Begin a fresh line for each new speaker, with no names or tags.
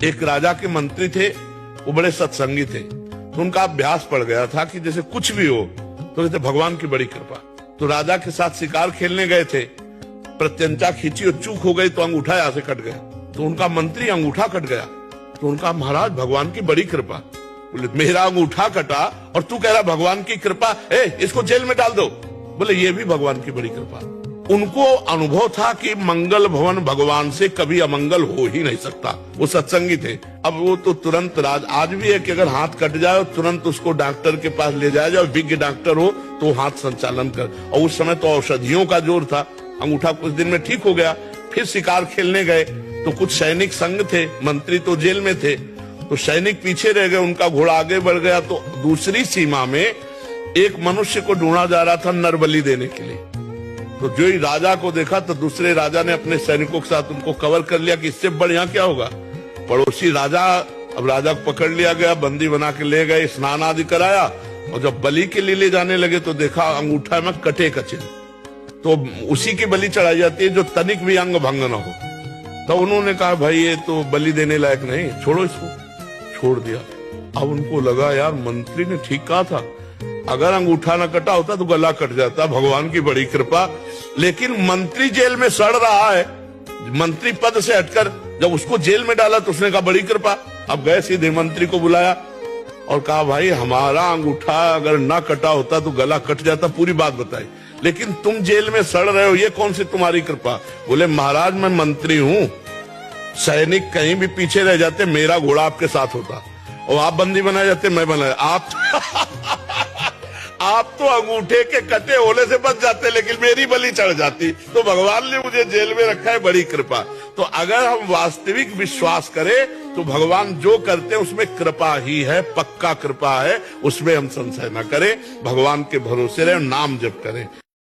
एक राजा के मंत्री थे, वो बड़े सत्संगी थे, तो उनका अभ्यास पड़ गया था कि जैसे कुछ भी हो तो जैसे भगवान की बड़ी कृपा। तो राजा के साथ शिकार खेलने गए थे, प्रत्यंचा खींची और चूक हो गई तो अंगूठा यहाँ से कट गया। तो उनका मंत्री अंगूठा कट गया तो उनका महाराज भगवान की बड़ी कृपा। बोले मेरा अंगूठा कटा और तू कह रहा भगवान की कृपा, इसको जेल में डाल दो। बोले ये भी भगवान की बड़ी कृपा। उनको अनुभव था कि मंगल भवन भगवान से कभी अमंगल हो ही नहीं सकता। वो सत्संगी थे। अब वो तो तुरंत आज भी है कि अगर हाथ कट जाए तुरंत उसको डॉक्टर के पास ले जाया जाए, विज्ञ डॉक्टर हो तो हाथ संचालन कर। और उस समय तो औषधियों का जोर था, अंगूठा कुछ दिन में ठीक हो गया। फिर शिकार खेलने गए तो कुछ सैनिक संग थे, मंत्री तो जेल में थे, तो सैनिक पीछे रह गए, उनका घोड़ा आगे बढ़ गया। तो दूसरी सीमा में एक मनुष्य को ढूंढा जा रहा था नरबली देने के लिए। तो जो ही राजा को देखा तो दूसरे राजा ने अपने सैनिकों के साथ उनको कवर कर लिया कि इससे बढ़िया क्या होगा। पड़ोसी राजा, अब राजा को पकड़ लिया गया, बंदी बना के ले गए, स्नान आदि कराया और जब बलि के लिए ले जाने लगे तो देखा अंगूठा में कटे का चिन्ह। तो उसी की बलि चढ़ाई जाती है जो तनिक भी अंग भंग न हो। तो उन्होंने कहा भाई ये तो बलि देने लायक नहीं, छोड़ो इसको। छोड़ दिया। अब उनको लगा यार मंत्री ने ठीक कहा था, अगर अंगूठा न कटा होता तो गला कट जाता, भगवान की बड़ी कृपा। लेकिन मंत्री जेल में सड़ रहा है, मंत्री पद से हटकर जब उसको जेल में डाला तो उसने कहा बड़ी कृपा। अब गए सीधे मंत्री को बुलाया और कहा भाई हमारा अंगूठा अगर ना कटा होता तो गला कट जाता, पूरी बात बताई, लेकिन तुम जेल में सड़ रहे हो, ये कौन सी तुम्हारी कृपा। बोले महाराज मैं मंत्री हूं, सैनिक कहीं भी पीछे रह जाते मेरा घोड़ा आपके साथ होता, और आप बंदी बनाए जाते मैं बनाया। आप तो अंगूठे के कटे होने से बच जाते लेकिन मेरी बलि चढ़ जाती। तो भगवान ने मुझे जेल में रखा है, बड़ी कृपा। तो अगर हम वास्तविक विश्वास करें तो भगवान जो करते हैं उसमें कृपा ही है, पक्का कृपा है, उसमें हम संशय न करें, भगवान के भरोसे रहे, नाम जप करें।